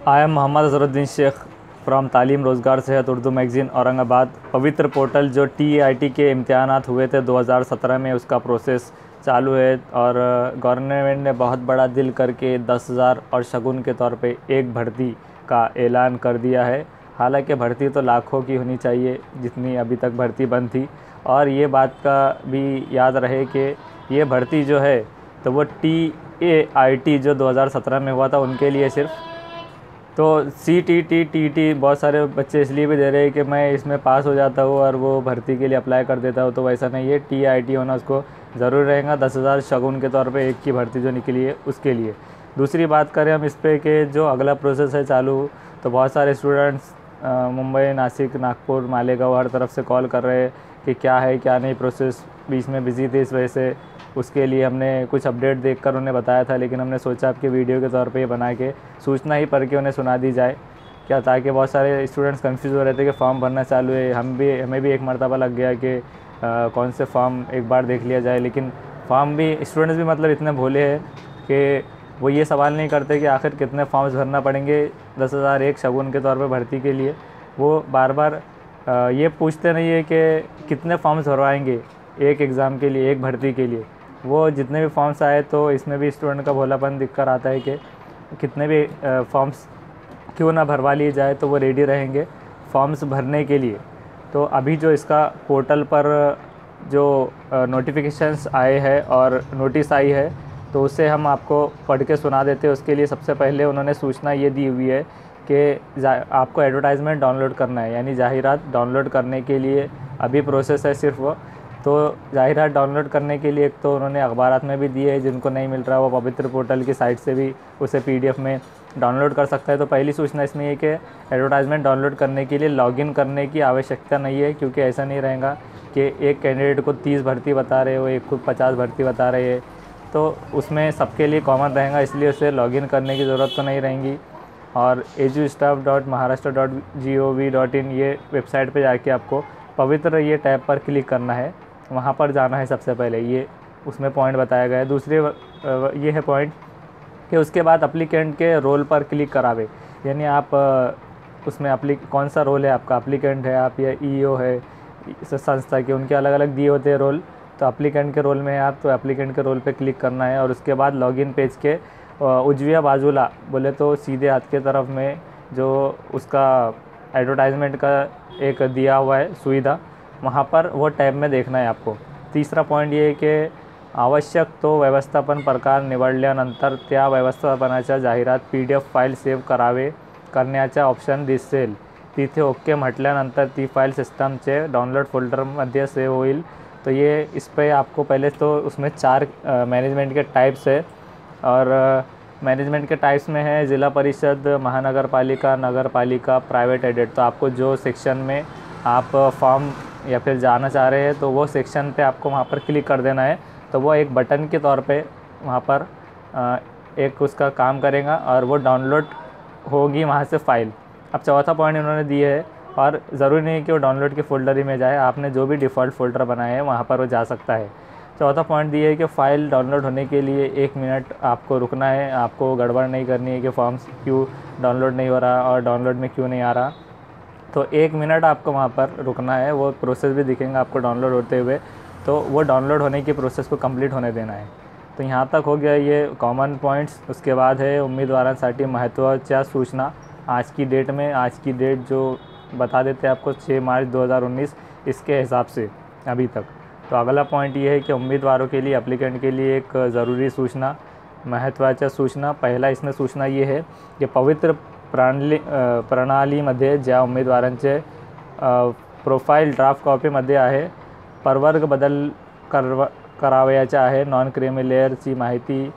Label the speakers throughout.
Speaker 1: I am Mohammad Azharuddin Sheikh from Taleem Rozgar सेहत Urdu magazine Aurangabad. पवित्र portal जो TIT के इम्तिहानात हुए थे 2017 में, उसका प्रोसेस चालू है और गवर्नमेंट ने बहुत बड़ा दिल करके 10,000 और शगुन के तौर पे एक भर्ती का ऐलान कर दिया है। हालांकि भर्ती तो लाखों की होनी चाहिए जितनी अभी तक भर्ती बंद थी, और ये बात का भी याद रहे कि ये भर्ती जो है तो वो TIT जो 2017 में हुआ था उनके लिए सिर्फ। तो CTT TT बहुत सारे बच्चे इसलिए भी दे रहे हैं कि मैं इसमें पास हो जाता हूँ और वो भर्ती के लिए अप्लाई कर देता हूँ, तो वैसा नहीं है। TIT होना उसको ज़रूर रहेगा। 10,000 शगुन के तौर पे एक की भर्ती जो निकली है उसके लिए। दूसरी बात करें हम इस पर कि जो अगला प्रोसेस है चालू, तो बहुत सारे स्टूडेंट्स मुंबई, नासिक, नागपुर, मालेगांव हर तरफ से कॉल कर रहे हैं कि क्या है क्या नहीं प्रोसेस। बीच में बिज़ी थे, इस वजह से उसके लिए हमने कुछ अपडेट देखकर उन्हें बताया था, लेकिन हमने सोचा आपके वीडियो के तौर पे ये बना के सूचना ही पढ़ के उन्हें सुना दी जाए क्या, ताकि बहुत सारे स्टूडेंट्स कंफ्यूज हो रहे थे कि फॉर्म भरना चालू है। हमें भी एक मरतबा लग गया कि कौन से फॉर्म एक बार देख लिया जाए, लेकिन फॉर्म भी स्टूडेंट्स भी मतलब इतने भोले हैं कि वो ये सवाल नहीं करते कि आखिर कितने फॉर्म्स भरना पड़ेंगे 10,000 एक शगुन के तौर पे भर्ती के लिए। वो बार बार ये पूछते नहीं है कि कितने फॉर्म्स भरवाएंगे एक एग्ज़ाम के लिए, एक भर्ती के लिए। वो जितने भी फॉर्म्स आए, तो इसमें भी स्टूडेंट का भोलापन दिख कर आता है कि कितने भी फॉर्म्स क्यों ना भरवा लिए जाए, तो वो रेडी रहेंगे फॉर्म्स भरने के लिए। तो अभी जो इसका पोर्टल पर जो नोटिफिकेशंस आए हैं और नोटिस आई है, तो उसे हम आपको पढ़ के सुना देते हैं। उसके लिए सबसे पहले उन्होंने सूचना ये दी हुई है कि आपको एडवर्टाइजमेंट डाउनलोड करना है, यानी जाहिरात डाउनलोड करने के लिए अभी प्रोसेस है सिर्फ वो। तो जाहिरात डाउनलोड करने के लिए एक तो उन्होंने अखबारात में भी दिए है, जिनको नहीं मिल रहा वो पवित्र पोर्टल की साइट से भी उसे PDF में डाउनलोड कर सकता है। तो पहली सूचना इसमें ये कि एडवर्टाइजमेंट डाउनलोड करने के लिए लॉगिन करने की आवश्यकता नहीं है, क्योंकि ऐसा नहीं रहेगा कि एक कैंडिडेट को 30 भर्ती बता रहे हो, एक को 50 भर्ती बता रहे हैं, तो उसमें सबके लिए कॉमन रहेगा, इसलिए उसे लॉगिन करने की ज़रूरत तो नहीं रहेगी। और edustaff.maharashtra.gov.in ये वेबसाइट पे जाके आपको पवित्र ये टैब पर क्लिक करना है, वहाँ पर जाना है सबसे पहले। ये उसमें पॉइंट बताया गया है। दूसरे ये है पॉइंट कि उसके बाद अप्लीकेंट के रोल पर क्लिक करावे, यानी आप उसमें कौन सा रोल है आपका, अप्लीकेंट है आप या EO है संस्था के, उनके अलग अलग दिए होते हैं रोल। तो अप्लीकेंट के रोल में है आप, तो एप्लीकेंट के रोल पे क्लिक करना है। और उसके बाद लॉगिन पेज के उजविया बाजूला बोले तो सीधे हाथ के तरफ में जो उसका एडवर्टाइजमेंट का एक दिया हुआ है सुविधा, वहाँ पर वो टैब में देखना है आपको। तीसरा पॉइंट ये है कि आवश्यक तो व्यवस्थापन प्रकार निवडल्यानंतर त्या व्यवस्थापनाच्या जाहिरात PDF फाईल सेव्ह करण्याचा ऑप्शन दिसेल, तिथे ओके म्हटल्यानंतर ती फाईल सिस्टमचे डाउनलोड फोल्डरमध्ये सेव्ह होईल। तो ये इस पर आपको पहले तो उसमें 4 मैनेजमेंट के टाइप्स है, और मैनेजमेंट के टाइप्स में है ज़िला परिषद, महानगर पालिका, नगर पालिका, प्राइवेट एडेड। तो आपको जो सेक्शन में आप फॉर्म या फिर जाना चाह रहे हैं, तो वो सेक्शन पे आपको वहाँ पर क्लिक कर देना है। तो वो एक बटन के तौर पे वहाँ पर एक उसका काम करेगा और वो डाउनलोड होगी वहाँ से फ़ाइल। अब चौथा पॉइंट इन्होंने दिए है, और ज़रूरी नहीं कि वो डाउनलोड के फ़ोल्डर ही में जाए, आपने जो भी डिफ़ॉल्ट फ़ोल्डर बनाए हैं वहाँ पर वो जा सकता है। चौथा पॉइंट दिए है कि फ़ाइल डाउनलोड होने के लिए 1 मिनट आपको रुकना है। आपको गड़बड़ नहीं करनी है कि फॉर्म्स क्यों डाउनलोड नहीं हो रहा और डाउनलोड में क्यों नहीं आ रहा। तो 1 मिनट आपको वहाँ पर रुकना है, वो प्रोसेस भी दिखेंगे आपको डाउनलोड होते हुए, तो वो डाउनलोड होने की प्रोसेस को कंप्लीट होने देना है। तो यहाँ तक हो गया ये कॉमन पॉइंट्स। उसके बाद है उम्मीदवारांसाठी महत्त्वाच्या सूचना। आज की डेट में, आज की डेट जो बता देते हैं आपको 6 मार्च 2019 इसके हिसाब से अभी तक। तो अगला पॉइंट ये है कि उम्मीदवारों के लिए, एप्लीकेंट के लिए एक ज़रूरी सूचना, महत्त्वाच्या सूचना। पहला इसमें सूचना ये है कि पवित्र प्रणालीमध्ये ज्या उमेदवारांचे प्रोफाईल ड्राफ्ट कॉपीमध्ये आहे, प्रवर्ग बदल करावयाचा आहे, नॉन क्रीमी लेयरची माहिती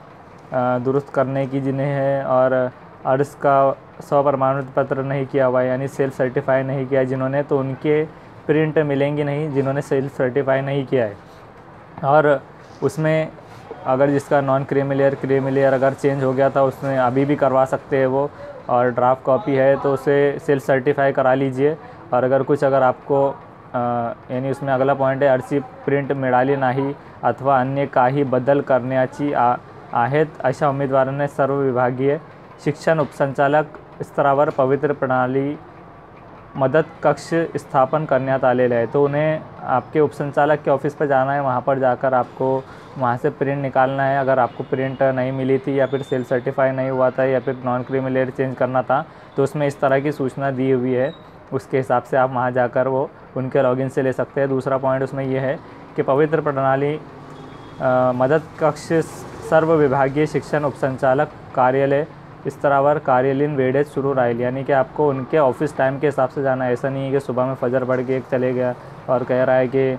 Speaker 1: दुरुस्त करने की जिन्हें है, और अर्ज का स्वप्रमाणित पत्र नहीं किया हुआ है, यानी सेल्फ सर्टिफाई नहीं किया जिन्होंने, तो उनके प्रिंट मिलेंगी नहीं जिन्होंने सेल्फ सर्टिफाई नहीं किया है। और उसमें अगर जिसका नॉन क्रीमी लेयर अगर चेंज हो गया था, उसमें अभी भी करवा सकते हैं वो, और ड्राफ्ट कॉपी है तो उसे सेल्फ सर्टिफाई करा लीजिए। और अगर आपको यानी उसमें अगला पॉइंट है, अर्जी प्रिंट मिळाली नाही अथवा अन्य काही बदल करण्याची आहेत अशा उमेदवारांना सर्व विभागीय शिक्षण उपसंचालक स्तरावर पवित्र प्रणाली मदद कक्ष स्थापन करण्यात आलेलं आहे। तो उन्हें आपके उपसंचालक के ऑफिस पर जाना है, वहाँ पर जाकर आपको वहाँ से प्रिंट निकालना है। अगर आपको प्रिंट नहीं मिली थी या फिर सेल्फ सर्टिफाई नहीं हुआ था या फिर नॉन क्रीमी लेयर चेंज करना था तो उसमें इस तरह की सूचना दी हुई है, उसके हिसाब से आप वहाँ जाकर वो उनके लॉगिन से ले सकते हैं। दूसरा पॉइंट उसमें ये है कि पवित्र प्रणाली मदद कक्ष सर्व विभागीय शिक्षण उपसंचालक कार्यालय स्तरावर कार्यालयीन वेळेत सुरू राहील, यानी कि आपको उनके ऑफिस टाइम के हिसाब से जाना है। ऐसा नहीं है कि सुबह में फजर पड़ के एक चले गया और कह रहा है कि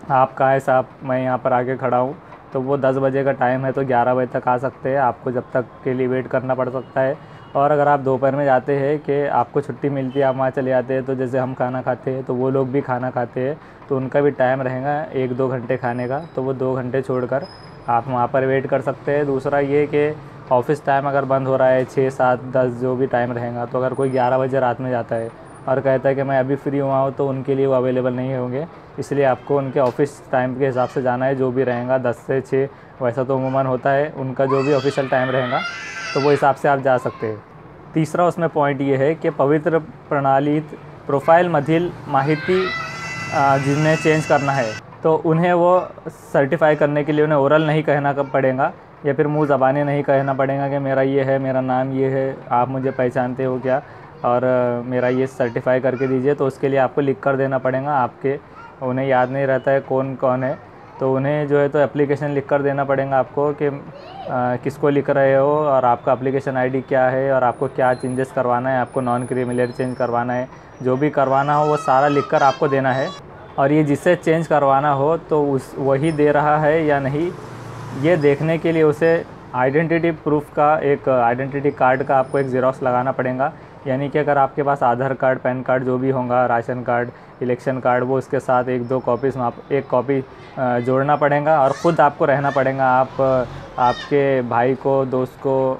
Speaker 1: आप कहाँ है साहब, मैं यहाँ पर आके खड़ा हूँ, तो वो 10 बजे का टाइम है तो 11 बजे तक आ सकते हैं, आपको जब तक के लिए वेट करना पड़ सकता है। और अगर आप दोपहर में जाते हैं कि आपको छुट्टी मिलती है, आप वहाँ चले जाते हैं, तो जैसे हम खाना खाते हैं तो वो लोग भी खाना खाते हैं, तो उनका भी टाइम रहेगा 1-2 घंटे खाने का, तो वो 2 घंटे छोड़कर आप वहाँ पर वेट कर सकते हैं। दूसरा ये कि ऑफिस टाइम अगर बंद हो रहा है 6, 7, 10 जो भी टाइम रहेगा, तो अगर कोई 11 बजे रात में जाता है और कहता है कि मैं अभी फ्री हुआ हूँ, तो उनके लिए वो अवेलेबल नहीं होंगे। इसलिए आपको उनके ऑफिस टाइम के हिसाब से जाना है, जो भी रहेगा 10 से 6 वैसा तो अमूमन होता है, उनका जो भी ऑफिशियल टाइम रहेगा तो वो हिसाब से आप जा सकते हैं। तीसरा उसमें पॉइंट ये है कि पवित्र प्रणालीत प्रोफाइलमधील माहिती जिन्हें चेंज करना है तो उन्हें वो सर्टिफाई करने के लिए उन्हें ओरल नहीं कहना पड़ेगा या फिर मुँह ज़बानी नहीं कहना पड़ेगा कि मेरा ये है, मेरा नाम ये है, आप मुझे पहचानते हो क्या, और मेरा ये सर्टिफाई करके दीजिए। तो उसके लिए आपको लिख कर देना पड़ेगा। आपके उन्हें याद नहीं रहता है कौन कौन है, तो उन्हें जो है तो एप्लीकेशन लिख कर देना पड़ेगा आपको कि किसको लिख रहे हो और आपका एप्लीकेशन आईडी क्या है और आपको क्या चेंजेस करवाना है, आपको नॉन क्रीमी लेयर चेंज करवाना है, जो भी करवाना हो वो सारा लिख कर आपको देना है। और ये जिससे चेंज करवाना हो तो वही दे रहा है या नहीं, ये देखने के लिए उसे आइडेंटिटी प्रूफ का एक आइडेंटिटी कार्ड का आपको एक ज़ेरॉक्स लगाना पड़ेगा। यानी कि अगर आपके पास आधार कार्ड, पैन कार्ड जो भी होगा, राशन कार्ड, इलेक्शन कार्ड, वो उसके साथ 1-2 कॉपीज़ एक कॉपी जोड़ना पड़ेगा और ख़ुद आपको रहना पड़ेगा। आप आपके भाई को, दोस्त को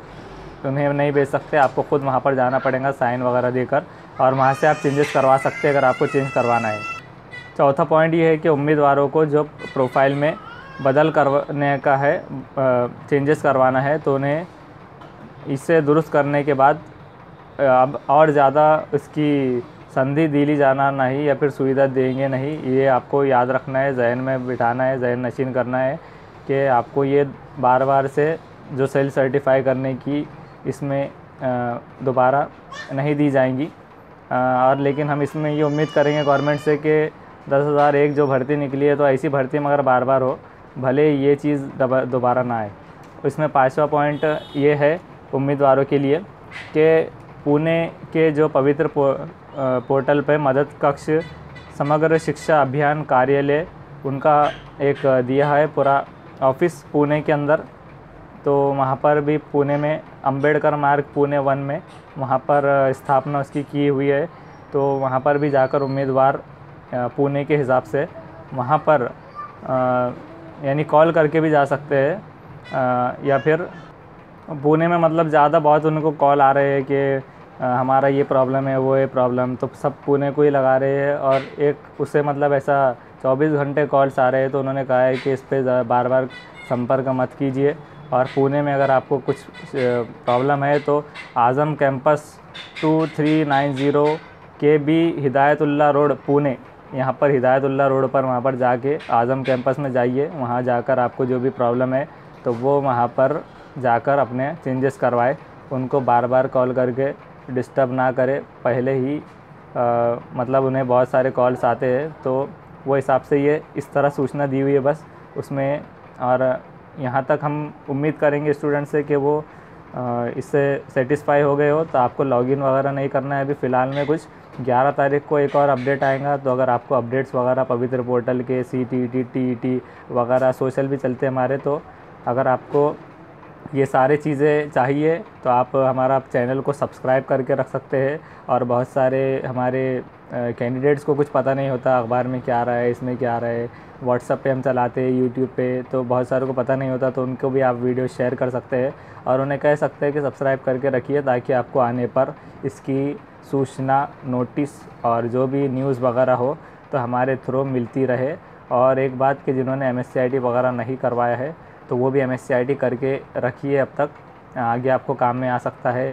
Speaker 1: उन्हें नहीं भेज सकते, आपको ख़ुद वहाँ पर जाना पड़ेगा साइन वगैरह देकर, और वहाँ से आप चेंजेस करवा सकते हैं अगर आपको चेंज करवाना है। चौथा पॉइंट ये है कि उम्मीदवारों को जो प्रोफाइल में बदल करने का है, चेंजेस करवाना है, तो उन्हें इसे दुरुस्त करने के बाद अब और ज़्यादा इसकी संधि दी जाना नहीं या फिर सुविधा देंगे नहीं। ये आपको याद रखना है, जहन में बिठाना है, जहन नशीन करना है कि आपको ये बार से जो सेल्फ सर्टिफाई करने की इसमें दोबारा नहीं दी जाएंगी। और लेकिन हम इसमें ये उम्मीद करेंगे गवर्नमेंट से कि 10,001 जो भर्ती निकली है तो ऐसी भर्ती मगर बार हो, भले ये चीज़ दोबारा ना आए। इसमें 5वां पॉइंट ये है उम्मीदवारों के लिए कि पुणे के जो पवित्र पोर्टल पे मदद कक्ष समग्र शिक्षा अभियान कार्यालय उनका एक दिया है पूरा ऑफिस पुणे के अंदर, तो वहाँ पर भी पुणे में अंबेडकर मार्ग पुणे 1 में वहाँ पर स्थापना उसकी की हुई है। तो वहाँ पर भी जाकर उम्मीदवार पुणे के हिसाब से वहाँ पर यानी कॉल करके भी जा सकते हैं, या फिर पुणे में मतलब ज़्यादा बहुत उनको कॉल आ रहे हैं कि हमारा ये प्रॉब्लम है, वो ये प्रॉब्लम, तो सब पुणे को ही लगा रहे हैं और एक उससे मतलब ऐसा 24 घंटे कॉल्स आ रहे हैं। तो उन्होंने कहा है कि इस पर बार संपर्क मत कीजिए, और पुणे में अगर आपको कुछ प्रॉब्लम है तो आज़म कैंपस 2390 के बी हिदायतुल्लाह रोड पुणे, यहाँ पर हिदायतुल्लाह रोड पर वहाँ पर जाके आज़म कैंपस में जाइए। वहाँ जाकर आपको जो भी प्रॉब्लम है तो वो वहाँ पर जाकर अपने चेंजेस करवाए, उनको बार कॉल करके डिस्टर्ब ना करें। पहले ही मतलब उन्हें बहुत सारे कॉल्स आते हैं, तो वो हिसाब से ये इस तरह सूचना दी हुई है बस उसमें। और यहाँ तक हम उम्मीद करेंगे स्टूडेंट से कि वो इससे सेटिस्फाई हो गए हो, तो आपको लॉगिन वगैरह नहीं करना है अभी फ़िलहाल में। कुछ 11 तारीख को एक और अपडेट आएगा, तो अगर आपको अपडेट्स वगैरह पवित्र पोर्टल के CTET TET वगैरह सोशल भी चलते हैं हमारे, तो अगर आपको ये सारे चीज़ें चाहिए तो आप हमारा चैनल को सब्सक्राइब करके रख सकते हैं। और बहुत सारे हमारे कैंडिडेट्स को कुछ पता नहीं होता अखबार में क्या आ रहा है, इसमें क्या आ रहा है, व्हाट्सएप पे हम चलाते हैं, यूट्यूब पे, तो बहुत सारों को पता नहीं होता, तो उनको भी आप वीडियो शेयर कर सकते हैं और उन्हें कह सकते हैं कि सब्सक्राइब करके रखिए, ताकि आपको आने पर इसकी सूचना, नोटिस और जो भी न्यूज़ वगैरह हो तो हमारे थ्रू मिलती रहे। और एक बात कि जिन्होंने MSc वगैरह नहीं करवाया है तो वो भी MSc करके रखिए, अब तक आगे आपको काम में आ सकता है।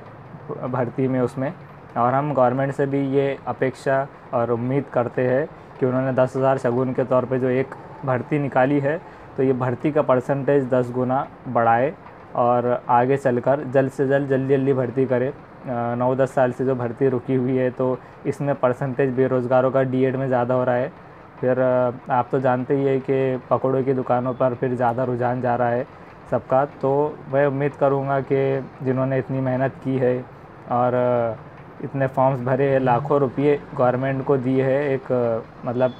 Speaker 1: भर्ती में उसमें। और हम गवर्नमेंट से भी ये अपेक्षा और उम्मीद करते हैं कि उन्होंने 10,000 शगुन के तौर पे जो एक भर्ती निकाली है, तो ये भर्ती का परसेंटेज 10 गुना बढ़ाए और आगे चलकर जल्द से जल्द जल्दी भर्ती करे। 9-10 साल से जो भर्ती रुकी हुई है, तो इसमें परसेंटेज बेरोज़गारों का डीएड में ज़्यादा हो रहा है। फिर आप तो जानते ही है कि पकौड़ों की दुकानों पर फिर ज़्यादा रुझान जा रहा है सबका। तो मैं उम्मीद करूँगा कि जिन्होंने इतनी मेहनत की है और इतने फॉर्म्स भरे हैं, लाखों रुपये गवर्नमेंट को दिए हैं एक मतलब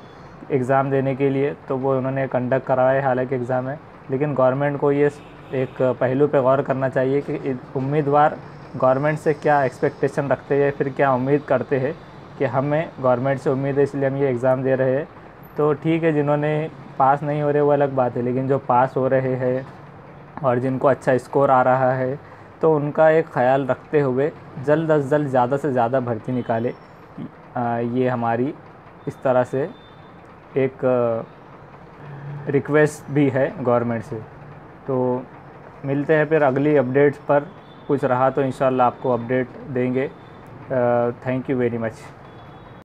Speaker 1: एग्ज़ाम देने के लिए, तो वो उन्होंने कंडक्ट करवाए। हालांकि एग्ज़ाम है, लेकिन गवर्नमेंट को ये एक पहलू पे गौर करना चाहिए कि उम्मीदवार गवर्नमेंट से क्या एक्सपेक्टेशन रखते हैं, फिर क्या उम्मीद करते हैं कि हमें गवर्नमेंट से उम्मीद है इसलिए हम ये एग्ज़ाम दे रहे हैं। तो ठीक है, जिन्होंने पास नहीं हो रहे वो अलग बात है, लेकिन जो पास हो रहे हैं और जिनको अच्छा स्कोर आ रहा है, तो उनका एक ख़याल रखते हुए जल्द अज जल्द ज़्यादा से ज़्यादा भर्ती निकाले। ये हमारी इस तरह से एक रिक्वेस्ट भी है गवर्नमेंट से। तो मिलते हैं फिर अगली अपडेट्स पर, कुछ रहा तो इंशाल्लाह आपको अपडेट देंगे। Thank you very much.